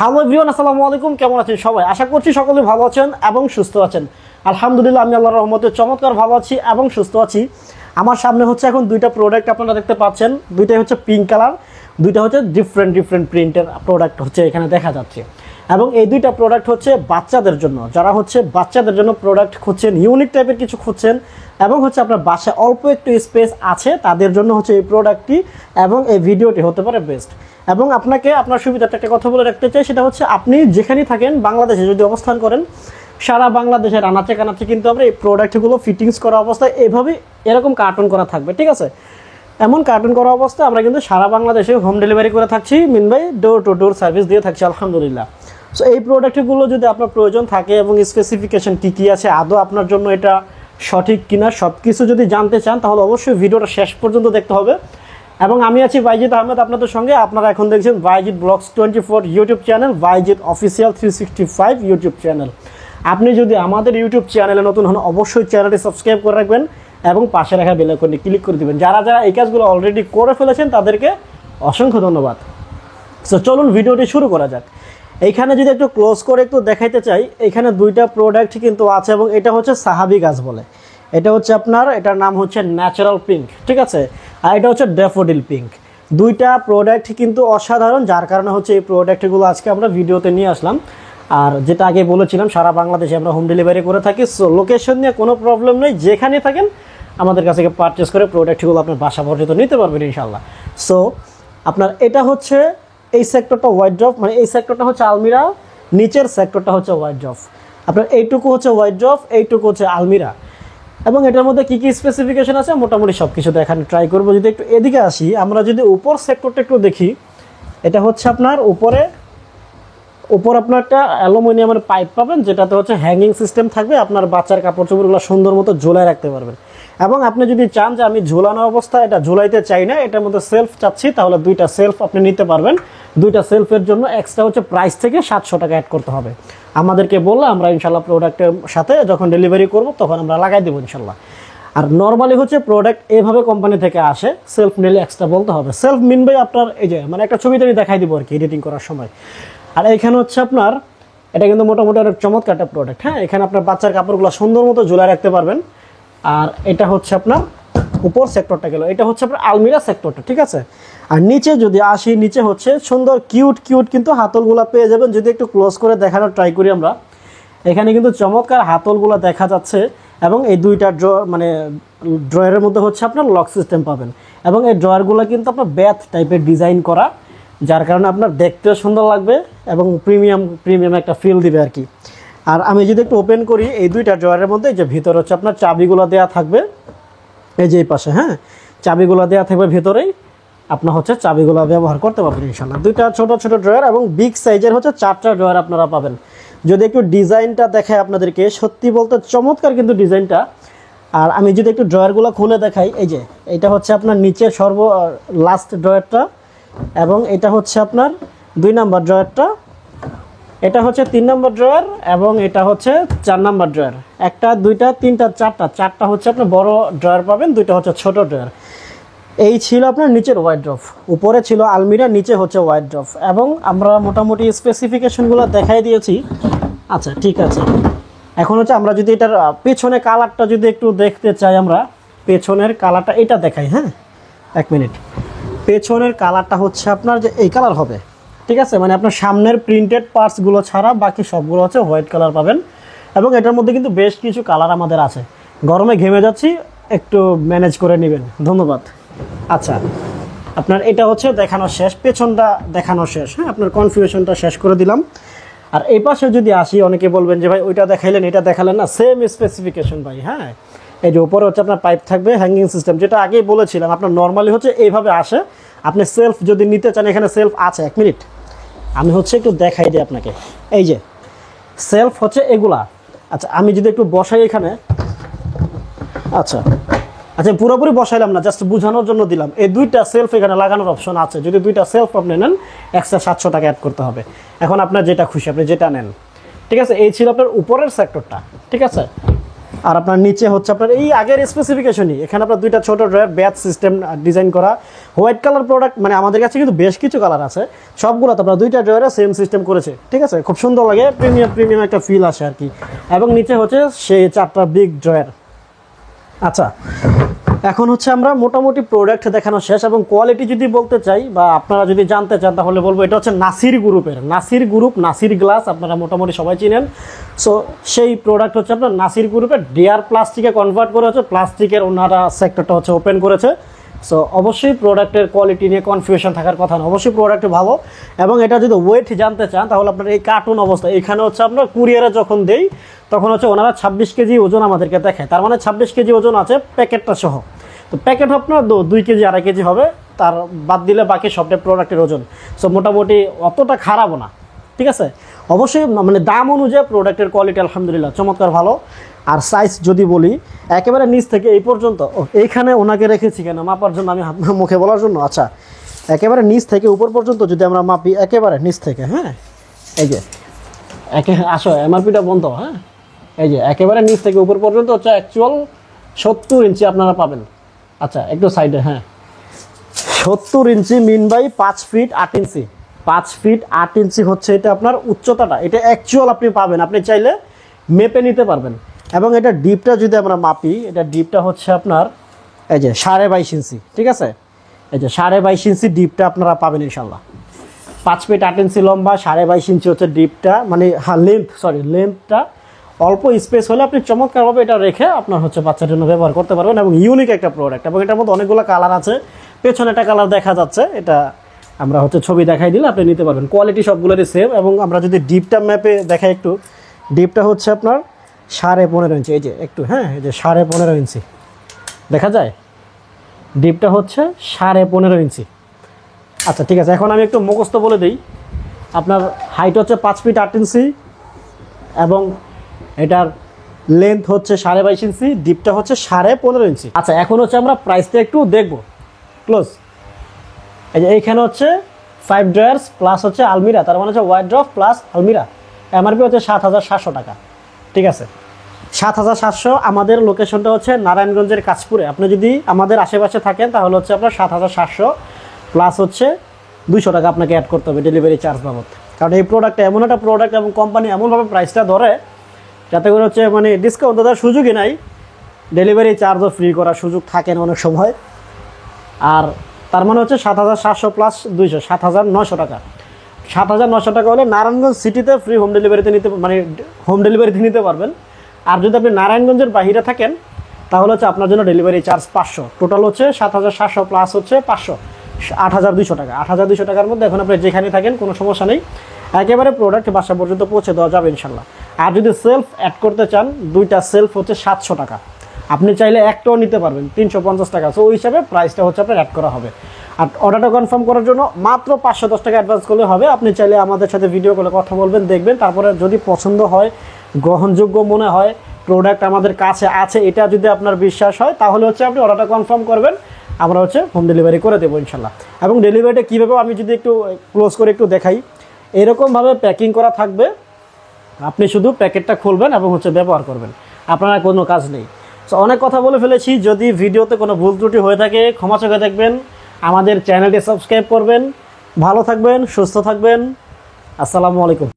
Hello everyone, আসসালামু আলাইকুম। কেমন আছেন সবাই? আশা করছি সকলে ভালো আছেন এবং সুস্থ আছেন। আলহামদুলিল্লাহ, আমি আল্লাহর রহমতে চমৎকার ভালো আছি এবং সুস্থ আছি। আমার সামনে হচ্ছে এখন দুইটা প্রোডাক্ট আপনারা দেখতে পাচ্ছেন। দুইটাই হচ্ছে পিঙ্ক কালার, দুইটা হচ্ছে ডিফারেন্ট প্রিন্টের প্রোডাক্ট হচ্ছে এখানে দেখা যাচ্ছে। এবং এই দুইটা প্রোডাক্ট হচ্ছে বাচ্চাদের জন্য, যারা হচ্ছে বাচ্চাদের জন্য প্রোডাক্ট খুঁজছেন, ইউনিক টাইপের কিছু খুঁজছেন এবং হচ্ছে আপনার বাসায় অল্প একটু স্পেস আছে, তাদের জন্য হচ্ছে এই প্রোডাক্টটি এবং এই ভিডিওটি হতে পারে বেস্ট। এবং আপনাকে আপনার সুবিধাতে একটা কথা বলে রাখতে চাই, সেটা হচ্ছে আপনি যেখানেই থাকেন, বাংলাদেশে যদি অবস্থান করেন, সারা বাংলাদেশের আনাচে কানাচে কিন্তু আমরা এই প্রোডাক্টগুলো ফিটিংস করা অবস্থায় এভাবে এরকম কার্টুন করা থাকবে, ঠিক আছে? এমন কার্টুন করা অবস্থায় আমরা কিন্তু সারা বাংলাদেশে হোম ডেলিভারি করে থাকছি, মিনবাই ডোর টু ডোর সার্ভিস দিয়ে থাকছি আলহামদুলিল্লাহ। সো এই প্রোডাক্টগুলো যদি আপনার প্রয়োজন থাকে এবং স্পেসিফিকেশন কী কী আছে, আদৌ আপনার জন্য এটা সঠিক কিনা, সব কিছু যদি জানতে চান তাহলে অবশ্যই ভিডিওটা শেষ পর্যন্ত দেখতে হবে। এবং আমি আছি বাইজিৎ আহমেদ আপনাদের সঙ্গে। আপনারা এখন দেখছেন Baijit blogs 24 YouTube channel, Baijit official 365 YouTube channel. আপনি যদি আমাদের ইউটিউব চ্যানেলে নতুন হন, অবশ্যই চ্যানেলটি সাবস্ক্রাইব করে রাখবেন এবং পাশে রাখা বেল আইকনটি ক্লিক করে দিবেন। যারা যারা এই কাজগুলো অলরেডি করে ফেলেছেন তাদেরকে অসংখ্য ধন্যবাদ। সো চলুন ভিডিওটি শুরু করা যাক। এইখানে যদি একটু ক্লোজ করে একটু দেখাইতে চাই, এখানে দুইটা প্রোডাক্ট কিন্তু আছে এবং এটা হচ্ছে সাহাবি গাছ বলে। এটা হচ্ছে আপনার, এটার নাম হচ্ছে ন্যাচারাল পিঙ্ক, ঠিক আছে? আর এটা হচ্ছে ড্যাফোডিল পিঙ্ক। দুইটা প্রোডাক্ট কিন্তু অসাধারণ, যার কারণে হচ্ছে এই প্রোডাক্টগুলো আজকে আমরা ভিডিওতে নিয়ে আসলাম। আর যেটা আগে বলেছিলাম, সারা বাংলাদেশে আমরা হোম ডেলিভারি করে থাকি। সো লোকেশন নিয়ে কোনো প্রবলেম নেই, যেখানে থাকেন আমাদের কাছ থেকে পারচেস করে প্রোডাক্টগুলো আপনার বাসা পর্যন্ত নিতে পারবেন ইনশাল্লাহ। সো আপনার এটা হচ্ছে এই সেক্টরটা হোয়াইট ড্রপ, মানে এই সেক্টরটা হচ্ছে আলমিরা, নিচের সেক্টরটা হচ্ছে হোয়াইট ড্রপ। আপনার এইটুকু হচ্ছে হোয়াইট ড্রপ, এইটুকু হচ্ছে আলমিরা। এবং এটার মধ্যে কী কী স্পেসিফিকেশন আছে মোটামুটি সব কিছু দেখানো ট্রাই করবো। যদি একটু এদিকে আসি, আমরা যদি উপর সেক্টরটা একটু দেখি, এটা হচ্ছে আপনার উপর আপনার একটা অ্যালুমিনিয়ামের পাইপ পাবেন, যেটাতে হচ্ছে হ্যাঙ্গিং সিস্টেম থাকবে। আপনার বাচ্চার কাপড় চোপড়গুলো সুন্দর মতো ঝোলায় রাখতে পারবেন। এবং আপনি যদি চান যে আমি ঝোলানো অবস্থায় এটা ঝোলাইতে চাই না, এটার মধ্যে সেলফ চাচ্ছি, তাহলে দুইটা সেলফ আপনি নিতে পারবেন। দুইটা সেলফের জন্য এক্সট্রা হচ্ছে প্রাইস থেকে 700 টাকা অ্যাড করতে হবে। আমাদেরকে বললে আমরা ইনশাল্লাহ প্রোডাক্টের সাথে যখন ডেলিভারি করব তখন আমরা লাগাই দেবো ইনশাল্লাহ। আর নর্মালি হচ্ছে প্রোডাক্ট এভাবে কোম্পানি থেকে আসে, সেলফ নিলে এক্সট্রা বলতে হবে। সেলফ মিনবে আপনার এই যে মানে একটা ছবিতে আমি দেখাই দিব আর কি, এডিটিং করার সময়। আর এখানে হচ্ছে আপনার এটা কিন্তু মোটামুটি অনেক চমৎকার একটা প্রোডাক্ট। হ্যাঁ, এখানে আপনার বাচ্চার কাপড়গুলো সুন্দর মতো ঝুলায় রাখতে পারবেন। আর এটা হচ্ছে আপনার উপর সেক্টরটা গেল, এটা হচ্ছে আপনার আলমিরা সেক্টরটা, ঠিক আছে? আর নিচে যদি আসি, নিচে হচ্ছে সুন্দর কিউট কিন্তু হাতলগুলো পেয়ে যাবেন। যদি একটু ক্লোজ করে দেখানোর ট্রাই করি আমরা, এখানে কিন্তু চমৎকার হাতলগুলো দেখা যাচ্ছে। এবং এই দুইটা ড্রয়ারের মধ্যে হচ্ছে আপনার লক সিস্টেম পাবেন। এবং এই ড্রয়ারগুলো কিন্তু আপনার ব্যাথ টাইপের ডিজাইন করা, যার কারণে আপনার দেখতেও সুন্দর লাগবে এবং প্রিমিয়াম একটা ফিল দিবে আর কি। আর আমি যদি একটু ওপেন করি, এই দুইটা ড্রয়ারের মধ্যে যে ভিতরে হচ্ছে আপনার চাবিগুলো দেওয়া থাকবে, এই যে এই পাশে, হ্যাঁ, চাবিগুলো দেওয়া থাকবে ভিতরেই। আপনার হচ্ছে চাবিগুলো ব্যবহার করতে পারবেন ইনশাল্লাহ। দুইটা ছোট ড্রয়ার এবং বিগ সাইজের হচ্ছে 4টা ড্রয়ার আপনারা পাবেন। যদি একটু ডিজাইনটা দেখায় আপনাদেরকে, সত্যি বলতে চমৎকার কিন্তু ডিজাইনটা। আর আমি যদি একটু ড্রয়ারগুলো খুলে দেখাই, এই যে এটা হচ্ছে আপনার নিচে লাস্ট ড্রয়ারটা, এবং এটা হচ্ছে আপনার 2 নম্বর ড্রয়ারটা, এটা হচ্ছে 3 নম্বর ড্রয়ার, এবং এটা হচ্ছে 4 নম্বর ড্রয়ার। 1 2 3 4টা হচ্ছে আপনার বড় ড্রয়ার পাবেন, 2টা হচ্ছে ছোট ড্রয়ার। এই ছিল আপনার নিচের হোয়াইট ড্রপ, উপরে ছিল আলমিরা, নিচে হচ্ছে হোয়াইট ড্রপ। এবং আমরা মোটামুটি স্পেসিফিকেশনগুলো দেখাই দিয়েছি। আচ্ছা, ঠিক আছে। এখন হচ্ছে আমরা যদি এটার পেছনে কালারটা যদি একটু দেখতে চাই, আমরা পেছনের কালারটা এটা দেখাই। হ্যাঁ, 1 মিনিট। পেছনের কালারটা হচ্ছে আপনার যে এই কালার হবে, ঠিক আছে? মানে আপনার সামনের প্রিন্টেড পার্টসগুলো ছাড়া বাকি সবগুলো হচ্ছে হোয়াইট কালার পাবেন। এবং এটার মধ্যে কিন্তু বেশ কিছু কালার আমাদের আছে। গরমে ঘেমে যাচ্ছি, একটু ম্যানেজ করে নেবেন, ধন্যবাদ। আচ্ছা, আপনার এটা হচ্ছে দেখানো শেষ, পেছনটা দেখানো শেষ। হ্যাঁ, আপনার কনফিউশনটা শেষ করে দিলাম। আর এই পাশে যদি আসি, অনেকে বলবেন যে ভাই ওইটা দেখাইলেন এটা দেখালেন না, সেম স্পেসিফিকেশন ভাই। হ্যাঁ, এই যে উপরে হচ্ছে আপনার পাইপ থাকবে, হ্যাঙ্গিং সিস্টেম, যেটা আগেই বলেছিলাম। আপনার নর্মালি হচ্ছে এইভাবে আসে। আপনি সেলফ যদি নিতে চান, এখানে সেলফ আছে। 1 মিনিট, আমি হচ্ছে একটু দেখাই দিই আপনাকে। এই যে সেলফ হচ্ছে এগুলা। আচ্ছা, আমি যদি একটু বসাই এখানে, আচ্ছা পুরোপুরি বসাইলাম না, জাস্ট বোঝানোর জন্য দিলাম। এই 2টা সেলফ এখানে লাগানোর অপশন আছে। যদি 2টা সেলফ আপনি নেন, এক্সট্রা 700 টাকা অ্যাড করতে হবে। এখন আপনার যেটা খুশি, আপনি যেটা নেন, ঠিক আছে? এই ছিল আপনার উপরের সেক্টরটা, ঠিক আছে? আর আপনার নিচে হচ্ছে আপনার এই আগের স্পেসিফিকেশনই, এখানে আপনার দুইটা ছোট ড্রয়ার ব্যাচ সিস্টেম ডিজাইন করা, হোয়াইট কালার প্রোডাক্ট, মানে আমাদের কাছে কিন্তু বেশ কিছু কালার আছে, সবগুলো তো আপনার দুইটা ড্রয়ারে সেম সিস্টেম করেছে, ঠিক আছে, খুব সুন্দর লাগে, প্রিমিয়াম একটা ফিল আসে আর কি। এবং নিচে হচ্ছে সেই 4টা বিগ ড্রয়ার। আচ্ছা, এখন হচ্ছে আমরা মোটামুটি প্রোডাক্ট দেখানো শেষ, এবং কোয়ালিটি যদি বলতে চাই বা আপনারা যদি জানতে চান তাহলে বলবো এটা হচ্ছে নাসির গ্রুপের, নাসির গ্রুপ, নাসির গ্লাস আপনারা মোটামুটি সবাই চিনেন। সো সেই প্রোডাক্ট হচ্ছে আপনার নাসির গ্রুপের ডিআর প্লাস্টিকে কনভার্ট করে হচ্ছে প্লাস্টিকের ওনারা সেক্টরটা হচ্ছে ওপেন করেছে। সো অবশ্যই প্রোডাক্টের কোয়ালিটি নিয়ে কনফিউশন থাকার কথা না, অবশ্যই প্রোডাক্ট ভালো। এবং এটা যদি ওয়েট জানতে চান তাহলে আপনার এই কার্টুন অবস্থা, এখানে হচ্ছে আপনার কুরিয়ারে যখন দেই তখন হচ্ছে ওনারা 26 কেজি ওজন আমাদেরকে দেখায়, তার মানে 26 কেজি ওজন আছে প্যাকেটটা সহ। তো প্যাকেট আপনার 2 কেজি 2.5 কেজি হবে, তার বাদ দিলে বাকি সবটা প্রোডাক্টের ওজন। সো মোটামুটি অতটা খারাপও না, ঠিক আছে। অবশ্যই মানে দাম অনুযায়ী প্রোডাক্টের কোয়ালিটি আলহামদুলিল্লাহ চমৎকার ভালো। আর সাইজ যদি বলি একেবারে নিচ থেকে এই পর্যন্ত, এইখানে ওনাকে রেখেছি কেন মাপার জন্য, আমি মুখে বলার জন্য। আচ্ছা, একেবারে নিচ থেকে উপর পর্যন্ত যদি আমরা মাপি, একেবারে নিচ থেকে, হ্যাঁ এই যে আসো এমআরপিটা বন্ধ, হ্যাঁ এই যে একেবারে নিচ থেকে উপর পর্যন্ত হচ্ছে অ্যাকচুয়াল 70 ইঞ্চি আপনারা পাবেন। আচ্ছা একটু সাইডে, হ্যাঁ 70 inch mean by 5 feet 8 inch, 5 feet 8 inch হচ্ছে এটা আপনার উচ্চতাটা, এটা অ্যাকচুয়াল আপনি পাবেন, আপনি চাইলে মেপে নিতে পারবেন। এবং এটা ডিপটা যদি আমরা মাপি, এটা ডিপটা হচ্ছে আপনার এই যে 22.5 ইঞ্চি, ঠিক আছে, এই যে 22.5 ইঞ্চি ডিপটা আপনারা পাবেন ইনশাল্লাহ। 5 ফিট 8 ইঞ্চি লম্বা, 22.5 ইঞ্চি হচ্ছে ডিপটা, মানে হ্যাঁ লেন্থটা। অল্প স্পেস হলে আপনি চমৎকারভাবে এটা রেখে আপনার হচ্ছে বাচ্চার জন্য ব্যবহার করতে পারবেন। এবং ইউনিক একটা প্রোডাক্ট, এবং এটার মধ্যে অনেকগুলো কালার আছে, পেছনে একটা কালার দেখা যাচ্ছে, এটা আমরা হচ্ছে ছবি দেখাই দিলে আপনি নিতে পারবেন। কোয়ালিটি সবগুলোরই সেম। এবং আমরা যদি ডিপটা ম্যাপে দেখাই একটু, ডিপটা হচ্ছে আপনার 15.5 ইঞ্চি, এই যে একটু, হ্যাঁ এই যে 15.5 ইঞ্চি দেখা যায়, ডিপটা হচ্ছে 15.5 ইঞ্চি। আচ্ছা ঠিক আছে, এখন আমি একটু মুখস্থ বলে দিই। আপনার হাইট হচ্ছে 5 ফিট 8 ইঞ্চি, এবং এটার লেন্থ হচ্ছে 22.5 ইঞ্চি, ডিপটা হচ্ছে 15.5 ইঞ্চি। আচ্ছা এখন হচ্ছে আমরা প্রাইসটা একটু দেখব ক্লোজ। এই যে এইখানে হচ্ছে 5 ড্রয়ার্স প্লাস হচ্ছে আলমিরা, তার মানে হচ্ছে ওয়ার্ড্রপ প্লাস আলমিরা, এমআরপি হচ্ছে 7,700 টাকা, ঠিক আছে 7,700। আমাদের লোকেশনটা হচ্ছে নারায়ণগঞ্জের কাশপুরে। আপনি যদি আমাদের আশেপাশে থাকেন তাহলে হচ্ছে আপনার 7,700 প্লাস হচ্ছে 200 টাকা আপনাকে অ্যাড করতে হবে ডেলিভারি চার্জ বাবদ। কারণ এই প্রোডাক্টটা এমন একটা প্রোডাক্ট এবং কোম্পানি এমনভাবে প্রাইসটা ধরে যাতে করে হচ্ছে মানে ডিসকাউন্ট দেওয়ার সুযোগই নাই, ডেলিভারি চার্জও ফ্রি করার সুযোগ থাকে না অনেক সময়। আর তার মানে হচ্ছে 7,700 প্লাস 200, 7,900 টাকা। 7,900 টাকা হলে নারায়ণগঞ্জ সিটিতে ফ্রি হোম ডেলিভারিতে মানে হোম ডেলিভারিতে নিতে পারবেন। আর যদি আপনি নারায়ণগঞ্জের বাইরে থাকেন তাহলে হচ্ছে আপনার জন্য ডেলিভারি চার্জ 500, টোটাল হচ্ছে 7,700 প্লাস হচ্ছে 500, 8,200 টাকা। 8,200 টাকার মধ্যে এখন আপনি যেখানে থাকেন কোনো সমস্যা নেই, একেবারে প্রোডাক্ট বাসা পর্যন্ত পৌঁছে দেওয়া যাবে ইনশাল্লাহ। আর যদি সেলফ অ্যাড করতে চান, 2টা সেলফ হচ্ছে 700 টাকা, আপনি চাইলে একটাও নিতে পারবেন 350 টাকা। সো ওই হিসাবে প্রাইসটা হচ্ছে আপনার অ্যাড করা হবে। আর অর্ডারটা কনফার্ম করার জন্য মাত্র 510 টাকা অ্যাডভান্স করলে হবে। আপনি চাইলে আমাদের সাথে ভিডিও কলে কথা বলবেন, দেখবেন, তারপরে যদি পছন্দ হয়, গ্রহণযোগ্য মনে হয়, প্রোডাক্ট আমাদের কাছে আছে, এটা যদি আপনার বিশ্বাস হয় তাহলে হচ্ছে আপনি অর্ডারটা কনফার্ম করবেন, আমরা হচ্ছে হোম ডেলিভারি করে দেবো ইনশাল্লাহ। এবং ডেলিভারিটা কীভাবে আমি যদি একটু ক্লোজ করে একটু দেখাই, এরকমভাবে প্যাকিং করা থাকবে, আপনি শুধু প্যাকেটটা খুলবেন এবং হচ্ছে ব্যবহার করবেন, আপনার কোনো কাজ নেই। সো অনেক কথা বলে ফেলেছি, যদি ভিডিওতে কোনো ভুল ত্রুটি হয়ে থাকে ক্ষমা চোখে দেখবেন, আমাদের চ্যানেলটি সাবস্ক্রাইব করবেন। ভালো থাকবেন, সুস্থ থাকবেন, আসসালামু আলাইকুম।